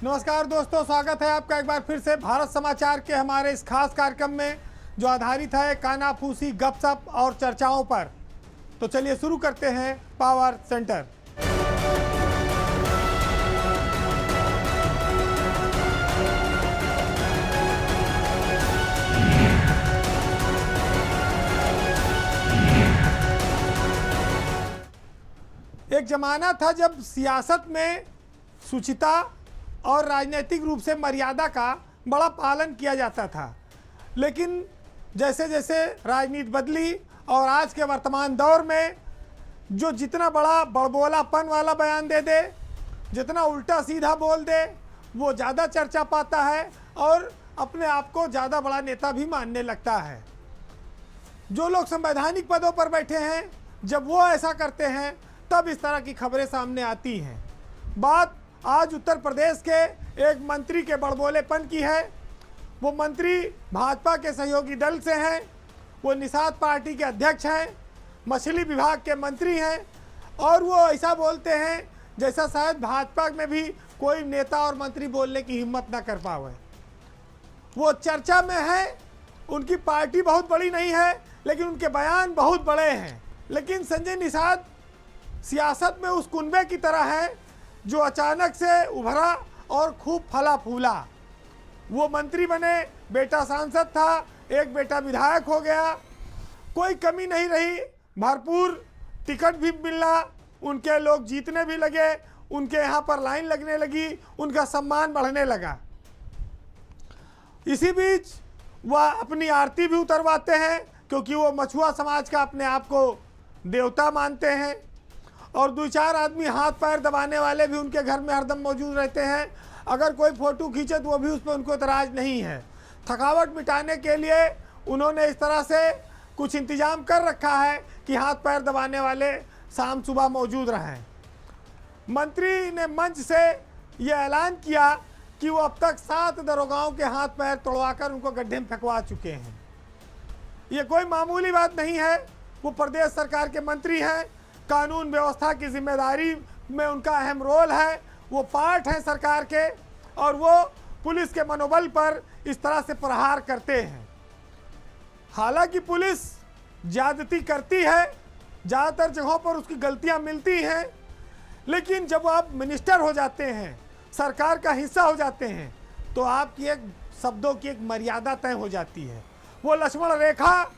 नमस्कार दोस्तों, स्वागत है आपका एक बार फिर से भारत समाचार के हमारे इस खास कार्यक्रम में जो आधारित है कानाफूसी, गपशप और चर्चाओं पर। तो चलिए शुरू करते हैं पावर सेंटर। एक जमाना था जब सियासत में शुचिता और राजनीतिक रूप से मर्यादा का बड़ा पालन किया जाता था, लेकिन जैसे जैसे राजनीति बदली और आज के वर्तमान दौर में जो जितना बड़ा बड़बोलापन वाला बयान दे दे, जितना उल्टा सीधा बोल दे, वो ज़्यादा चर्चा पाता है और अपने आप को ज़्यादा बड़ा नेता भी मानने लगता है। जो लोग संवैधानिक पदों पर बैठे हैं, जब वो ऐसा करते हैं तब इस तरह की खबरें सामने आती हैं। बात आज उत्तर प्रदेश के एक मंत्री के बड़बोलेपन की है। वो मंत्री भाजपा के सहयोगी दल से हैं, वो निषाद पार्टी के अध्यक्ष हैं, मछली विभाग के मंत्री हैं और वो ऐसा बोलते हैं जैसा शायद भाजपा में भी कोई नेता और मंत्री बोलने की हिम्मत ना कर पावे। वो चर्चा में है, उनकी पार्टी बहुत बड़ी नहीं है लेकिन उनके बयान बहुत बड़े हैं। लेकिन संजय निषाद सियासत में उस कुनबे की तरह है जो अचानक से उभरा और खूब फला फूला। वो मंत्री बने, बेटा सांसद था, एक बेटा विधायक हो गया, कोई कमी नहीं रही, भरपूर टिकट भी मिला, उनके लोग जीतने भी लगे, उनके यहाँ पर लाइन लगने लगी, उनका सम्मान बढ़ने लगा। इसी बीच वह अपनी आरती भी उतरवाते हैं क्योंकि वो मछुआ समाज का अपने आप को देवता मानते हैं और दो चार आदमी हाथ पैर दबाने वाले भी उनके घर में हरदम मौजूद रहते हैं। अगर कोई फोटो खींचे तो वो भी उस पर उनको एतराज़ नहीं है। थकावट मिटाने के लिए उन्होंने इस तरह से कुछ इंतजाम कर रखा है कि हाथ पैर दबाने वाले शाम सुबह मौजूद रहें। मंत्री ने मंच से ये ऐलान किया कि वो अब तक 7 दरोगाओं के हाथ पैर तोड़वाकर उनको गड्ढे में फेंकवा चुके हैं। ये कोई मामूली बात नहीं है। वो प्रदेश सरकार के मंत्री हैं, कानून व्यवस्था की जिम्मेदारी में उनका अहम रोल है, वो पार्ट हैं सरकार के और वो पुलिस के मनोबल पर इस तरह से प्रहार करते हैं। हालांकि पुलिस ज्यादती करती है, ज़्यादातर जगहों पर उसकी गलतियां मिलती हैं, लेकिन जब आप मिनिस्टर हो जाते हैं, सरकार का हिस्सा हो जाते हैं, तो आपकी एक शब्दों की एक मर्यादा तय हो जाती है। वो लक्ष्मण रेखा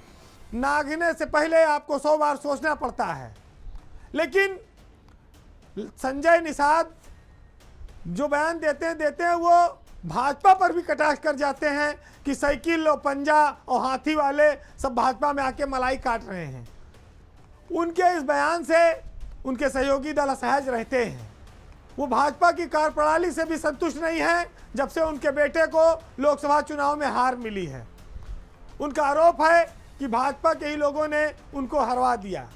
नागने से पहले आपको 100 बार सोचना पड़ता है। लेकिन संजय निषाद जो बयान देते हैं वो भाजपा पर भी कटाक्ष कर जाते हैं कि साइकिल और पंजा और हाथी वाले सब भाजपा में आके मलाई काट रहे हैं। उनके इस बयान से उनके सहयोगी दल असहज रहते हैं। वो भाजपा की कार्यप्रणाली से भी संतुष्ट नहीं है जब से उनके बेटे को लोकसभा चुनाव में हार मिली है। उनका आरोप है कि भाजपा के ही लोगों ने उनको हरवा दिया।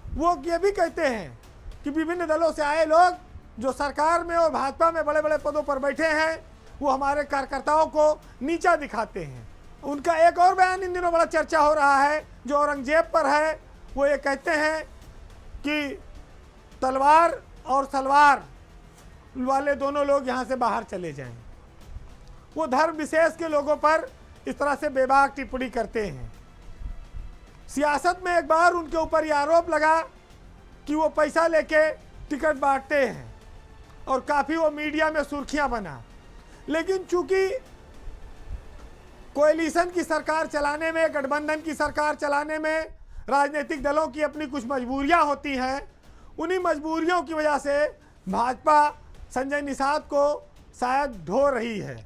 वो ये भी कहते हैं कि विभिन्न दलों से आए लोग जो सरकार में और भाजपा में बड़े बड़े पदों पर बैठे हैं, वो हमारे कार्यकर्ताओं को नीचा दिखाते हैं। उनका एक और बयान इन दिनों बड़ा चर्चा हो रहा है जो औरंगजेब पर है। वो ये कहते हैं कि तलवार और सलवार वाले दोनों लोग यहाँ से बाहर चले जाएं। वो धर्म विशेष के लोगों पर इस तरह से बेबाक टिप्पणी करते हैं। सियासत में एक बार उनके ऊपर यह आरोप लगा कि वो पैसा लेके टिकट बांटते हैं और काफ़ी वो मीडिया में सुर्खियां बना। लेकिन चूंकि कोएलिशन की सरकार चलाने में, गठबंधन की सरकार चलाने में राजनीतिक दलों की अपनी कुछ मजबूरियां होती हैं, उन्हीं मजबूरियों की वजह से भाजपा संजय निषाद को शायद ढो रही है,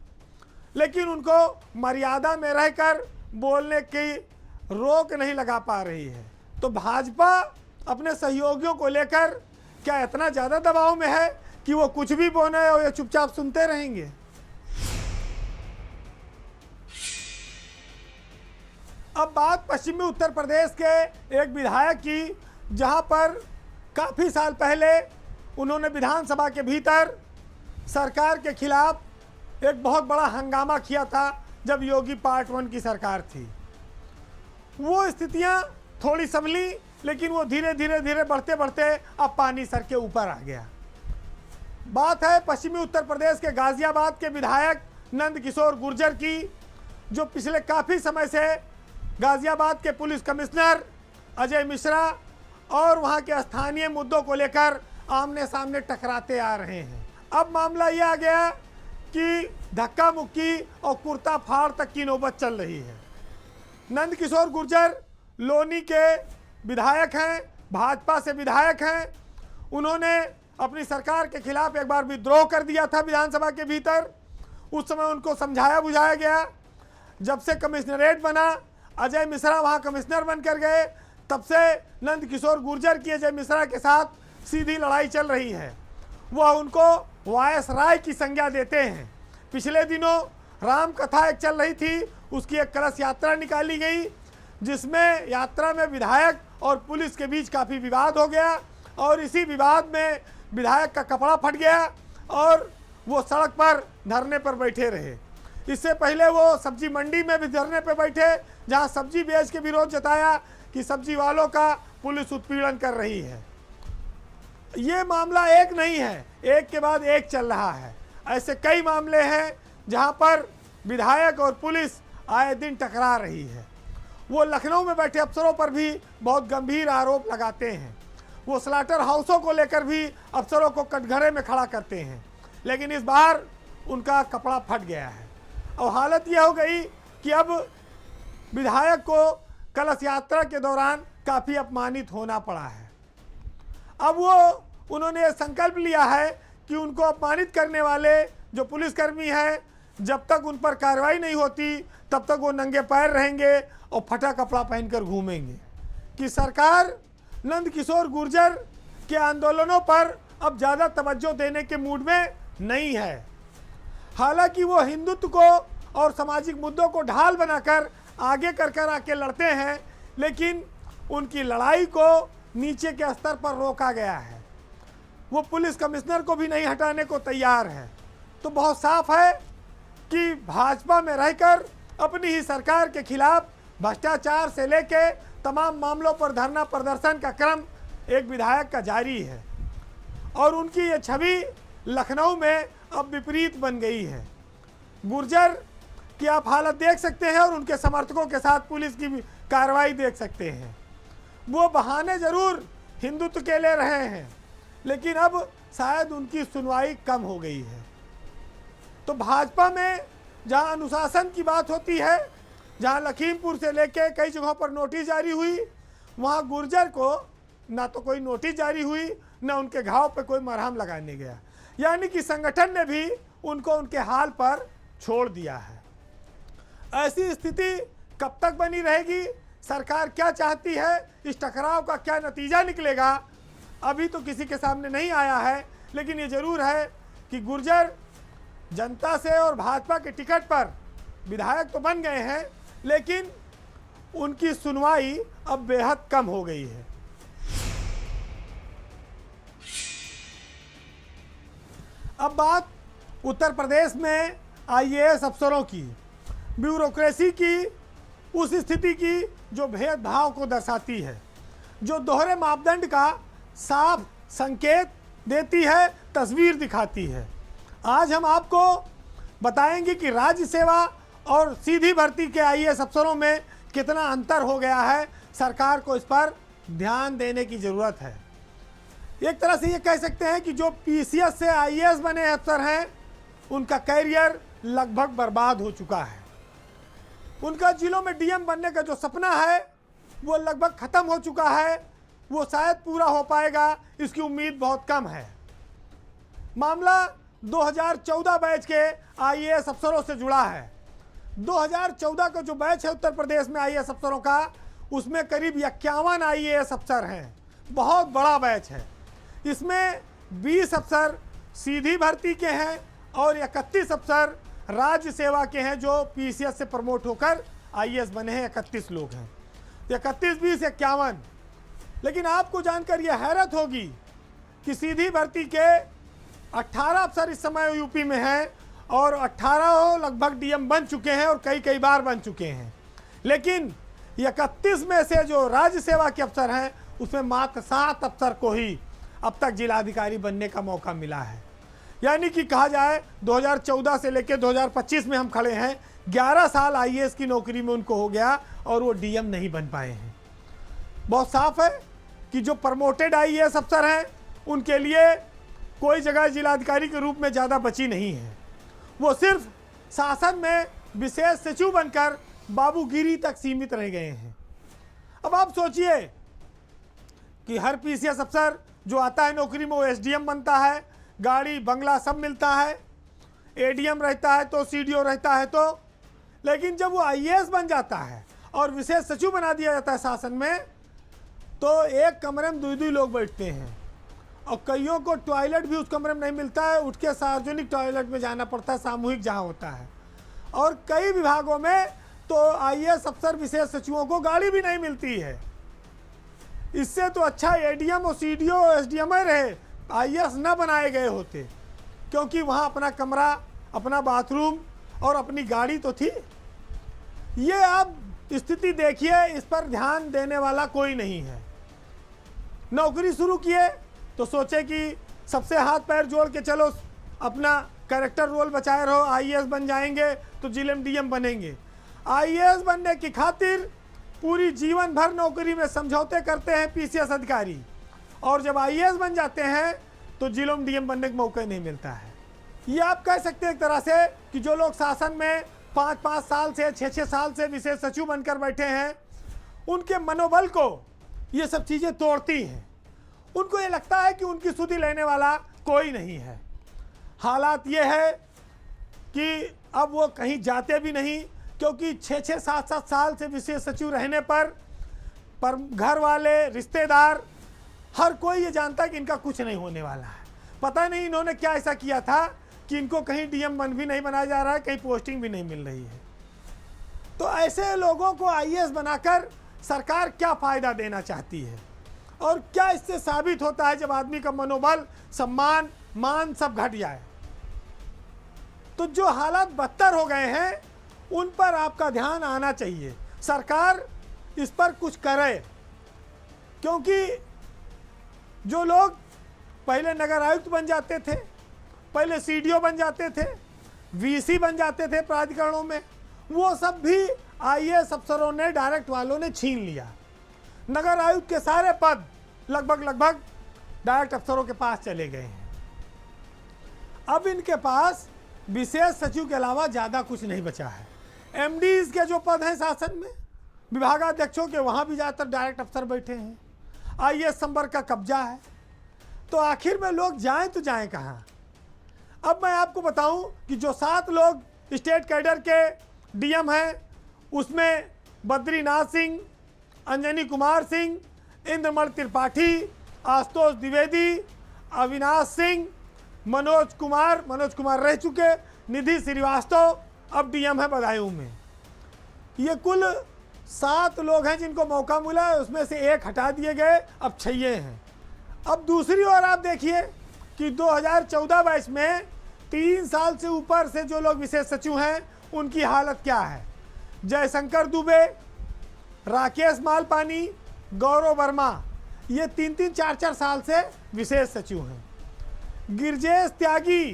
लेकिन उनको मर्यादा में रहकर बोलने की रोक नहीं लगा पा रही है। तो भाजपा अपने सहयोगियों को लेकर क्या इतना ज़्यादा दबाव में है कि वो कुछ भी बोले और ये चुपचाप सुनते रहेंगे? अब बात पश्चिमी उत्तर प्रदेश के एक विधायक की, जहां पर काफ़ी साल पहले उन्होंने विधानसभा के भीतर सरकार के खिलाफ एक बहुत बड़ा हंगामा किया था जब योगी पार्ट 1 की सरकार थी। वो स्थितियां थोड़ी संभली, लेकिन वो धीरे धीरे बढ़ते बढ़ते अब पानी सर के ऊपर आ गया। बात है पश्चिमी उत्तर प्रदेश के गाजियाबाद के विधायक नंद किशोर गुर्जर की, जो पिछले काफ़ी समय से गाजियाबाद के पुलिस कमिश्नर अजय मिश्रा और वहां के स्थानीय मुद्दों को लेकर आमने सामने टकराते आ रहे हैं। अब मामला यह आ गया कि धक्का मुक्की और कुर्ता फाड़ तक की नौबत चल रही है। नंद किशोर गुर्जर लोनी के विधायक हैं, भाजपा से विधायक हैं। उन्होंने अपनी सरकार के खिलाफ एक बार विद्रोह कर दिया था विधानसभा के भीतर। उस समय उनको समझाया बुझाया गया। जब से कमिश्नरेट बना, अजय मिश्रा वहां कमिश्नर बनकर गए, तब से नंद किशोर गुर्जर की अजय मिश्रा के साथ सीधी लड़ाई चल रही है। वह उनको वायसराय की संज्ञा देते हैं। पिछले दिनों राम कथा एक चल रही थी, उसकी एक कलश यात्रा निकाली गई, जिसमें यात्रा में विधायक और पुलिस के बीच काफ़ी विवाद हो गया और इसी विवाद में विधायक का कपड़ा फट गया और वो सड़क पर धरने पर बैठे रहे। इससे पहले वो सब्जी मंडी में भी धरने पर बैठे, जहां सब्जी बेच के विरोध जताया कि सब्जी वालों का पुलिस उत्पीड़न कर रही है। ये मामला एक नहीं है, एक के बाद एक चल रहा है। ऐसे कई मामले हैं जहां पर विधायक और पुलिस आए दिन टकरा रही है। वो लखनऊ में बैठे अफसरों पर भी बहुत गंभीर आरोप लगाते हैं। वो स्लाटर हाउसों को लेकर भी अफसरों को कटघरे में खड़ा करते हैं, लेकिन इस बार उनका कपड़ा फट गया है। और हालत यह हो गई कि अब विधायक को कलश यात्रा के दौरान काफ़ी अपमानित होना पड़ा है। अब उन्होंने संकल्प लिया है कि उनको अपमानित करने वाले जो पुलिसकर्मी हैं, जब तक उन पर कार्रवाई नहीं होती तब तक वो नंगे पैर रहेंगे और फटा कपड़ा पहनकर घूमेंगे। कि सरकार नंद किशोर गुर्जर के आंदोलनों पर अब ज़्यादा तवज्जो देने के मूड में नहीं है। हालांकि वो हिंदुत्व को और सामाजिक मुद्दों को ढाल बनाकर आगे कर आके लड़ते हैं, लेकिन उनकी लड़ाई को नीचे के स्तर पर रोका गया है। वो पुलिस कमिश्नर को भी नहीं हटाने को तैयार है। तो बहुत साफ है कि भाजपा में रहकर अपनी ही सरकार के खिलाफ भ्रष्टाचार से लेके तमाम मामलों पर धरना प्रदर्शन का क्रम एक विधायक का जारी है और उनकी ये छवि लखनऊ में अब विपरीत बन गई है। गुर्जर की आप हालत देख सकते हैं और उनके समर्थकों के साथ पुलिस की कार्रवाई देख सकते हैं। वो बहाने जरूर हिंदुत्व के ले रहे हैं, लेकिन अब शायद उनकी सुनवाई कम हो गई है। तो भाजपा में जहां अनुशासन की बात होती है, जहां लखीमपुर से लेके कई जगहों पर नोटिस जारी हुई, वहां गुर्जर को ना तो कोई नोटिस जारी हुई, ना उनके घाव पे कोई मरहम लगाने गया। यानी कि संगठन ने भी उनको उनके हाल पर छोड़ दिया है। ऐसी स्थिति कब तक बनी रहेगी, सरकार क्या चाहती है, इस टकराव का क्या नतीजा निकलेगा, अभी तो किसी के सामने नहीं आया है। लेकिन ये जरूर है कि गुर्जर जनता से और भाजपा के टिकट पर विधायक तो बन गए हैं, लेकिन उनकी सुनवाई अब बेहद कम हो गई है। अब बात उत्तर प्रदेश में आईएएस अफसरों की, ब्यूरोक्रेसी की उस स्थिति की जो भेदभाव को दर्शाती है, जो दोहरे मापदंड का साफ संकेत देती है, तस्वीर दिखाती है। आज हम आपको बताएंगे कि राज्य सेवा और सीधी भर्ती के आईएएस अफसरों में कितना अंतर हो गया है। सरकार को इस पर ध्यान देने की ज़रूरत है। एक तरह से ये कह सकते हैं कि जो पीसीएस से आईएएस बने अफसर हैं, उनका कैरियर लगभग बर्बाद हो चुका है। उनका जिलों में डीएम बनने का जो सपना है वो लगभग ख़त्म हो चुका है। वो शायद पूरा हो पाएगा, इसकी उम्मीद बहुत कम है। मामला 2014 बैच के आईएएस अफसरों से जुड़ा है। 2014 का जो बैच है उत्तर प्रदेश में आईएएस अफसरों का, उसमें करीब 51 आईएएस अफसर हैं। बहुत बड़ा बैच है। इसमें 20 अफसर सीधी भर्ती के हैं और 31 अफसर राज्य सेवा के हैं, जो पीसीएस से प्रमोट होकर आईएएस बने हैं। 31 लोग हैं, 31 20 51। लेकिन आपको जानकर यह हैरत होगी कि सीधी भर्ती के 18 अफसर इस समय यूपी में हैं और 18 लगभग डीएम बन चुके हैं और कई बार बन चुके हैं। लेकिन 31 में से जो राज्य सेवा के अफसर हैं, उसमें मात्र 7 अफसर को ही अब तक जिलाधिकारी बनने का मौका मिला है। यानी कि कहा जाए 2014 से लेकर 2025 में हम खड़े हैं, 11 साल आईएएस की नौकरी में उनको हो गया और वो डीएम नहीं बन पाए हैं। बहुत साफ है कि जो प्रमोटेड आईएएस अफसर हैं उनके लिए कोई जगह जिलाधिकारी के रूप में ज़्यादा बची नहीं है। वो सिर्फ शासन में विशेष सचिव बनकर बाबूगिरी तक सीमित रह गए हैं। अब आप सोचिए कि हर पीसीएस अफसर जो आता है नौकरी में वो एसडीएम बनता है, गाड़ी बंगला सब मिलता है, एडीएम रहता है तो सीडीओ रहता है तो, लेकिन जब वो आईएएस बन जाता है और विशेष सचिव बना दिया जाता है शासन में, तो एक कमरे में 2-2 लोग बैठते हैं और कईयों को टॉयलेट भी उस कमरे में नहीं मिलता है, उठ के सार्वजनिक टॉयलेट में जाना पड़ता है, सामूहिक जहाँ होता है। और कई विभागों में तो आईएएस अफसर विशेष सचिवों को गाड़ी भी नहीं मिलती है। इससे तो अच्छा एडीएम और सीडीओ एसडीएम रहे, आईएएस न बनाए गए होते, क्योंकि वहाँ अपना कमरा, अपना बाथरूम और अपनी गाड़ी तो थी। ये आप स्थिति देखिए, इस पर ध्यान देने वाला कोई नहीं है। नौकरी शुरू किए तो सोचे कि सबसे हाथ पैर जोड़ के चलो अपना कैरेक्टर रोल बचाए रहो, आईएएस बन जाएंगे तो जिले में डीएम बनेंगे। आईएएस बनने की खातिर पूरी जीवन भर नौकरी में समझौते करते हैं पीसीएस अधिकारी, और जब आईएएस बन जाते हैं तो जिलों में डीएम बनने का मौका नहीं मिलता है। ये आप कह सकते हैं एक तरह से कि जो लोग शासन में 5-5 साल से 6-6 साल से विशेष सचिव बनकर बैठे हैं, उनके मनोबल को ये सब चीज़ें तोड़ती हैं। उनको ये लगता है कि उनकी सुधि लेने वाला कोई नहीं है। हालात ये है कि अब वो कहीं जाते भी नहीं, क्योंकि 6-6 7-7 साल से विशेष सचिव रहने पर घर वाले, रिश्तेदार, हर कोई ये जानता है कि इनका कुछ नहीं होने वाला है। पता नहीं इन्होंने क्या ऐसा किया था कि इनको कहीं डीएम बन भी नहीं बनाया जा रहा है, कहीं पोस्टिंग भी नहीं मिल रही है। तो ऐसे लोगों को आईएएस बनाकर सरकार क्या फ़ायदा देना चाहती है, और क्या इससे साबित होता है जब आदमी का मनोबल, सम्मान, मान सब घट जाए। तो जो हालात बदतर हो गए हैं उन पर आपका ध्यान आना चाहिए। सरकार इस पर कुछ करे, क्योंकि जो लोग पहले नगर आयुक्त बन जाते थे, पहले सीडीओ बन जाते थे, वीसी बन जाते थे प्राधिकरणों में, वो सब भी आईएएस अफसरों ने, डायरेक्ट वालों ने छीन लिया। नगर आयुक्त के सारे पद लगभग डायरेक्ट अफसरों के पास चले गए हैं। अब इनके पास विशेष सचिव के अलावा ज़्यादा कुछ नहीं बचा है। एमडीज के जो पद हैं शासन में, विभागाध्यक्षों के, वहाँ भी ज़्यादातर डायरेक्ट अफसर बैठे हैं। आईएएस संवर्ग का कब्जा है। तो आखिर में लोग जाएं तो जाएं कहाँ? अब मैं आपको बताऊं कि जो 7 लोग स्टेट कैडर के डीएम हैं, उसमें बद्रीनाथ सिंह, अंजनी कुमार सिंह, इंद्रमल त्रिपाठी, आशुतोष द्विवेदी, अविनाश सिंह, मनोज कुमार रह चुके, निधि श्रीवास्तव अब डीएम है बदायूं में। ये कुल 7 लोग हैं जिनको मौका मिला है, उसमें से 1 हटा दिए गए, अब 6 हैं। अब दूसरी ओर आप देखिए कि 2014 बैच में 3 साल से ऊपर से जो लोग विशेष सचिव हैं उनकी हालत क्या है। जयशंकर दुबे, राकेश मालपानी, गौरव वर्मा, ये 3-3, 4-4 साल से विशेष सचिव हैं। गिरजेश त्यागी,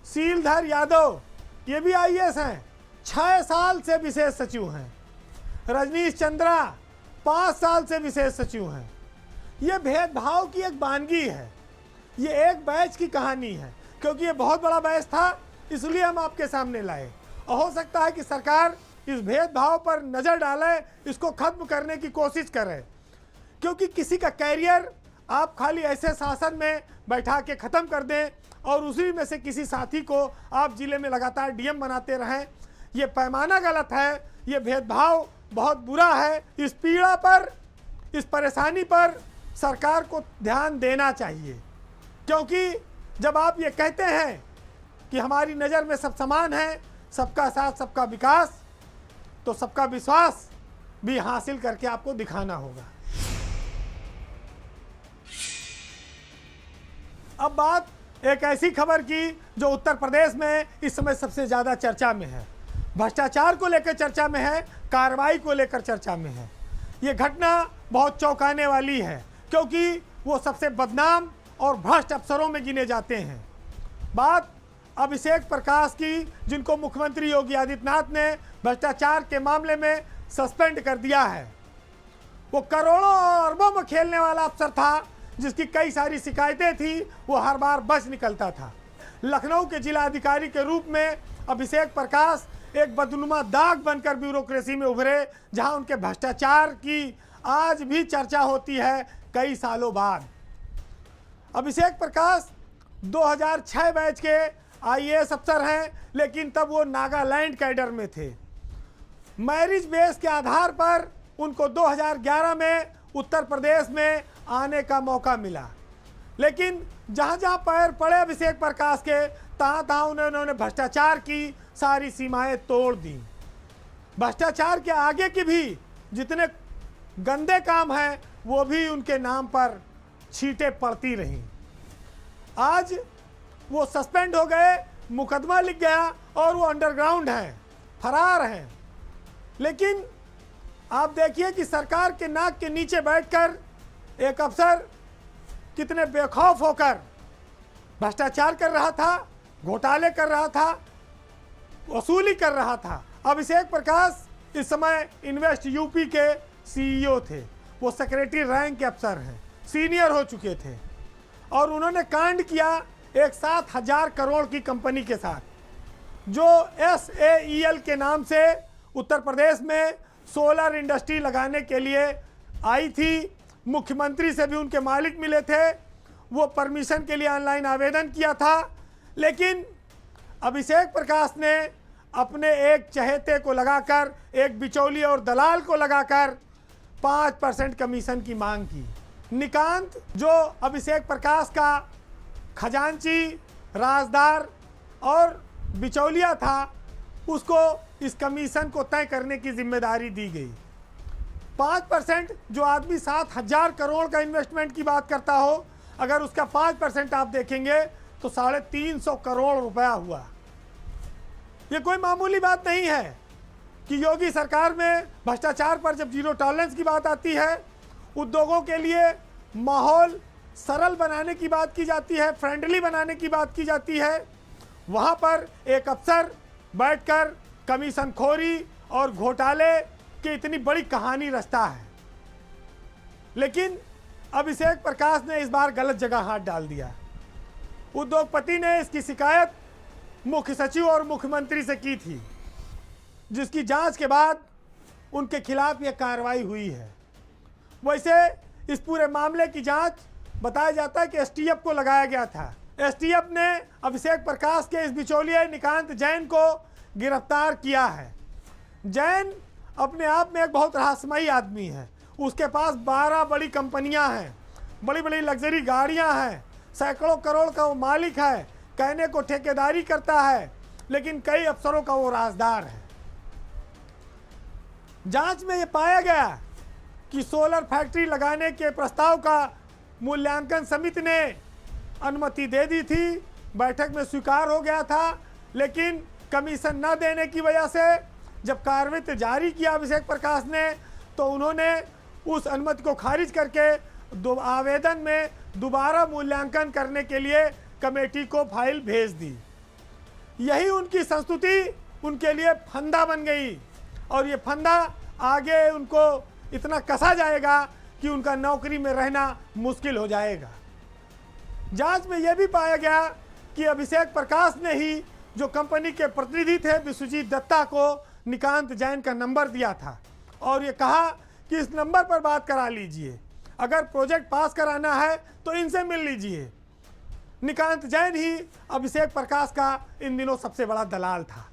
शीलधर यादव, ये भी आईएएस हैं, 6 साल से विशेष सचिव हैं। रजनीश चंद्रा 5 साल से विशेष सचिव हैं। ये भेदभाव की एक वानगी है, ये एक बैच की कहानी है, क्योंकि ये बहुत बड़ा बैच था, इसलिए हम आपके सामने लाए। और हो सकता है कि सरकार इस भेदभाव पर नज़र डाले, इसको खत्म करने की कोशिश करे, क्योंकि किसी का कैरियर आप खाली ऐसे शासन में बैठा के ख़त्म कर दें और उसी में से किसी साथी को आप जिले में लगातार डीएम बनाते रहें, ये पैमाना गलत है। ये भेदभाव बहुत बुरा है। इस पीड़ा पर, इस परेशानी पर सरकार को ध्यान देना चाहिए, क्योंकि जब आप ये कहते हैं कि हमारी नज़र में सब समान है, सबका साथ सबका विकास, तो सबका विश्वास भी हासिल करके आपको दिखाना होगा। अब बात एक ऐसी खबर की जो उत्तर प्रदेश में इस समय सबसे ज़्यादा चर्चा में है, भ्रष्टाचार को लेकर चर्चा में है, कार्रवाई को लेकर चर्चा में है। ये घटना बहुत चौंकाने वाली है, क्योंकि वो सबसे बदनाम और भ्रष्ट अफसरों में गिने जाते हैं। बात अभिषेक प्रकाश की, जिनको मुख्यमंत्री योगी आदित्यनाथ ने भ्रष्टाचार के मामले में सस्पेंड कर दिया है। वो करोड़ों और अरबों में खेलने वाला अफसर था, जिसकी कई सारी शिकायतें थी, वो हर बार बच निकलता था। लखनऊ के जिला अधिकारी के रूप में अभिषेक प्रकाश एक बदनुमा दाग बनकर ब्यूरोक्रेसी में उभरे, जहां उनके भ्रष्टाचार की आज भी चर्चा होती है कई सालों बाद। अभिषेक प्रकाश 2006 बैच के आईएएस अफसर हैं, लेकिन तब वो नागालैंड कैडर में थे। मैरिज बेस के आधार पर उनको 2011 में उत्तर प्रदेश में आने का मौका मिला, लेकिन जहां जहां पैर पड़े अभिषेक प्रकाश के, तहां तहां उन्होंने भ्रष्टाचार की सारी सीमाएं तोड़ दी। भ्रष्टाचार के आगे की भी जितने गंदे काम हैं, वो भी उनके नाम पर छींटे पड़ती रहीं। आज वो सस्पेंड हो गए, मुकदमा लिख गया और वो अंडरग्राउंड हैं, फरार हैं। लेकिन आप देखिए कि सरकार के नाक के नीचे बैठकर एक अफसर कितने बेखौफ होकर भ्रष्टाचार कर रहा था, घोटाले कर रहा था, वसूली कर रहा था। अभिषेक प्रकाश इस समय इन्वेस्ट यूपी के सीईओ थे। वो सेक्रेटरी रैंक के अफसर हैं, सीनियर हो चुके थे, और उन्होंने कांड किया एक 7,000 करोड़ की कंपनी के साथ, जो SAEL के नाम से उत्तर प्रदेश में सोलर इंडस्ट्री लगाने के लिए आई थी। मुख्यमंत्री से भी उनके मालिक मिले थे, वो परमिशन के लिए ऑनलाइन आवेदन किया था। लेकिन अभिषेक प्रकाश ने अपने एक चहेते को लगाकर, एक बिचौलिए और दलाल को लगाकर 5% कमीशन की मांग की। निकांत, जो अभिषेक प्रकाश का खजांची, राजदार और बिचौलिया था, उसको इस कमीशन को तय करने की जिम्मेदारी दी गई। 5%, जो आदमी 7,000 करोड़ का इन्वेस्टमेंट की बात करता हो, अगर उसका 5% आप देखेंगे तो 350 करोड़ रुपया हुआ। ये कोई मामूली बात नहीं है कि योगी सरकार में भ्रष्टाचार पर जब जीरो टॉलरेंस की बात आती है, उद्योगों के लिए माहौल सरल बनाने की बात की जाती है, फ्रेंडली बनाने की बात की जाती है, वहाँ पर एक अफसर बैठकर कमीशन खोरी और घोटाले की इतनी बड़ी कहानी रचता है। लेकिन अभिषेक प्रकाश ने इस बार गलत जगह हाथ डाल दिया। उद्योगपति ने इसकी शिकायत मुख्य सचिव और मुख्यमंत्री से की थी, जिसकी जांच के बाद उनके खिलाफ यह कार्रवाई हुई है। वैसे इस पूरे मामले की जांच बताया जाता है कि STF को लगाया गया था। STF ने अभिषेक प्रकाश के इस बिचौलिए निकांत जैन को गिरफ्तार किया है। जैन अपने आप में एक बहुत रहस्यमयी आदमी है। उसके पास 12 बड़ी कंपनियां हैं, बड़ी बड़ी लग्जरी गाड़ियां हैं, सैकड़ों करोड़ का वो मालिक है, कहने को ठेकेदारी करता है, लेकिन कई अफसरों का वो राजदार है। जांच में ये पाया गया कि सोलर फैक्ट्री लगाने के प्रस्ताव का मूल्यांकन समिति ने अनुमति दे दी थी, बैठक में स्वीकार हो गया था, लेकिन कमीशन न देने की वजह से जब कार्रवाई जारी किया अभिषेक प्रकाश ने, तो उन्होंने उस अनुमति को खारिज करके आवेदन में दोबारा मूल्यांकन करने के लिए कमेटी को फाइल भेज दी। यही उनकी संस्तुति उनके लिए फंदा बन गई, और ये फंदा आगे उनको इतना कसा जाएगा कि उनका नौकरी में रहना मुश्किल हो जाएगा। जांच में यह भी पाया गया कि अभिषेक प्रकाश ने ही जो कंपनी के प्रतिनिधि थे विश्वजीत दत्ता को निकांत जैन का नंबर दिया था, और ये कहा कि इस नंबर पर बात करा लीजिए, अगर प्रोजेक्ट पास कराना है तो इनसे मिल लीजिए। निकांत जैन ही अभिषेक प्रकाश का इन दिनों सबसे बड़ा दलाल था,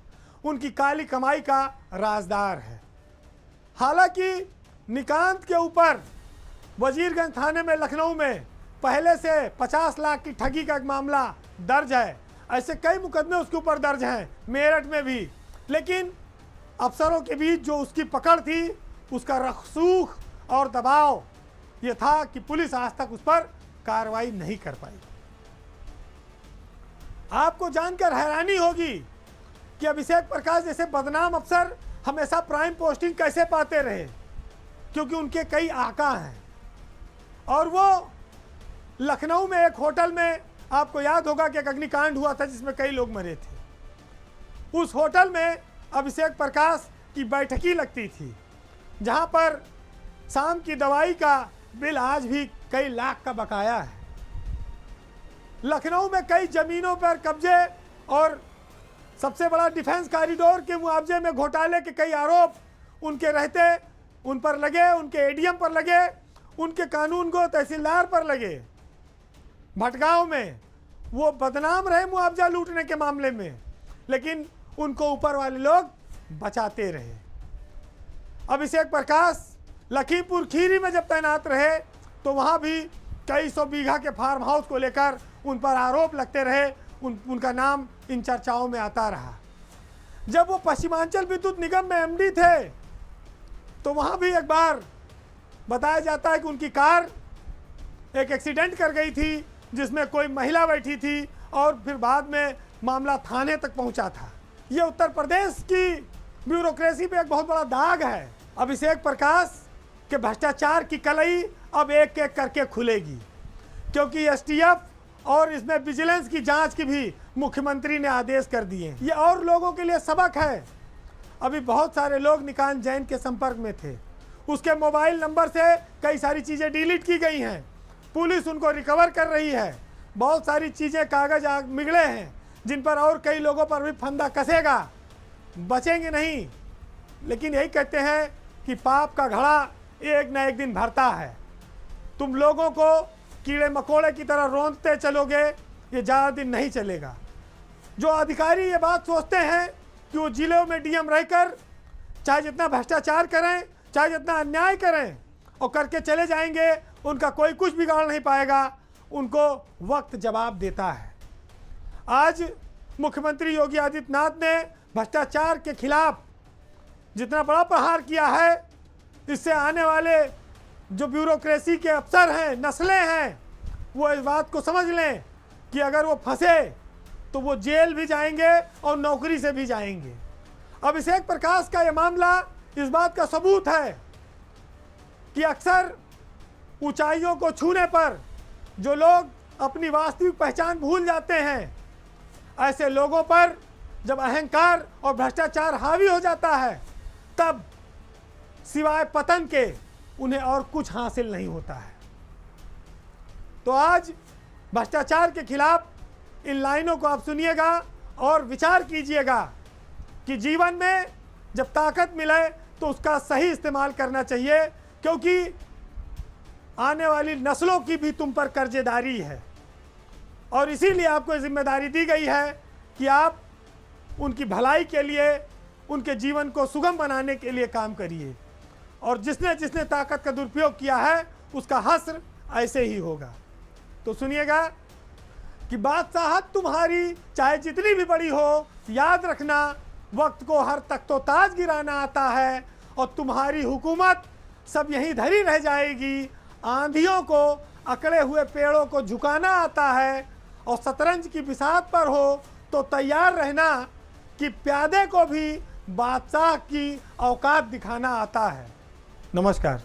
उनकी काली कमाई का राजदार है। हालांकि निकांत के ऊपर वजीरगंज थाने में लखनऊ में पहले से 50 लाख की ठगी का एक मामला दर्ज है। ऐसे कई मुकदमे उसके ऊपर दर्ज हैं, मेरठ में भी। लेकिन अफसरों के बीच जो उसकी पकड़ थी, उसका रसूख और दबाव ये था कि पुलिस आज तक उस पर कार्रवाई नहीं कर पाई। आपको जानकर हैरानी होगी कि अभिषेक प्रकाश जैसे बदनाम अफसर हमेशा प्राइम पोस्टिंग कैसे पाते रहे, क्योंकि उनके कई आका हैं, और वो लखनऊ में एक होटल में आपको याद होगा कि एक अग्निकांड हुआ था जिसमें कई लोग मरे थे। उस होटल में अभिषेक प्रकाश की बैठकी लगती थी, जहां पर शाम की दवाई का बिल आज भी कई लाख का बकाया है। लखनऊ में कई जमीनों पर कब्जे और सबसे बड़ा डिफेंस कॉरिडोर के मुआवजे में घोटाले के कई आरोप उनके रहते उन पर लगे, उनके एडीएम पर लगे, उनके कानूनगो तहसीलदार पर लगे। भटगांव में वो बदनाम रहे मुआवजा लूटने के मामले में, लेकिन उनको ऊपर वाले लोग बचाते रहे। अभिषेक प्रकाश लखीमपुर खीरी में जब तैनात रहे तो वहाँ भी कई सौ बीघा के फार्म हाउस को लेकर उन पर आरोप लगते रहे, उनका नाम इन चर्चाओं में आता रहा। जब वो पश्चिमांचल विद्युत निगम में एमडी थे तो वहाँ भी एक बार बताया जाता है कि उनकी कार एक एक्सीडेंट कर गई थी जिसमें कोई महिला बैठी थी और फिर बाद में मामला थाने तक पहुंचा था। ये उत्तर प्रदेश की ब्यूरोक्रेसी पे एक बहुत बड़ा दाग है। अभिषेक प्रकाश के भ्रष्टाचार की कलई अब एक एक करके खुलेगी, क्योंकि एसटीएफ और इसमें विजिलेंस की जांच की भी मुख्यमंत्री ने आदेश कर दिए। ये और लोगों के लिए सबक है। अभी बहुत सारे लोग निकांत जैन के संपर्क में थे, उसके मोबाइल नंबर से कई सारी चीज़ें डिलीट की गई हैं, पुलिस उनको रिकवर कर रही है। बहुत सारी चीज़ें कागज मिगले हैं जिन पर और कई लोगों पर भी फंदा कसेगा, बचेंगे नहीं। लेकिन यही कहते हैं कि पाप का घड़ा एक न एक दिन भरता है। तुम लोगों को कीड़े मकोड़े की तरह रोंदते चलोगे, ये ज़्यादा दिन नहीं चलेगा। जो अधिकारी ये बात सोचते हैं कि वो जिलों में डीएम रहकर चाहे जितना भ्रष्टाचार करें, चाहे जितना अन्याय करें और करके चले जाएंगे, उनका कोई कुछ बिगाड़ नहीं पाएगा, उनको वक्त जवाब देता है। आज मुख्यमंत्री योगी आदित्यनाथ ने भ्रष्टाचार के खिलाफ जितना बड़ा प्रहार किया है, इससे आने वाले जो ब्यूरोक्रेसी के अफसर हैं, नस्लें हैं, वो इस बात को समझ लें कि अगर वो फंसे तो वो जेल भी जाएंगे और नौकरी से भी जाएंगे। अभिषेक प्रकाश का ये मामला इस बात का सबूत है कि अक्सर ऊंचाइयों को छूने पर जो लोग अपनी वास्तविक पहचान भूल जाते हैं, ऐसे लोगों पर जब अहंकार और भ्रष्टाचार हावी हो जाता है, तब सिवाय पतन के उन्हें और कुछ हासिल नहीं होता है। तो आज भ्रष्टाचार के खिलाफ इन लाइनों को आप सुनिएगा और विचार कीजिएगा कि जीवन में जब ताकत मिले तो उसका सही इस्तेमाल करना चाहिए, क्योंकि आने वाली नस्लों की भी तुम पर कर्जेदारी है और इसीलिए आपको जिम्मेदारी दी गई है कि आप उनकी भलाई के लिए, उनके जीवन को सुगम बनाने के लिए काम करिए। और जिसने ताकत का दुरुपयोग किया है उसका हश्र ऐसे ही होगा। तो सुनिएगा कि बादशाहत तुम्हारी चाहे जितनी भी बड़ी हो, याद रखना वक्त को हर तख्तो-ताज गिराना आता है और तुम्हारी हुकूमत सब यहीं धरी रह जाएगी। आंधियों को, अकड़े हुए पेड़ों को झुकाना आता है और शतरंज की बिसात पर हो तो तैयार रहना कि प्यादे को भी बादशाह की औकात दिखाना आता है। नमस्कार।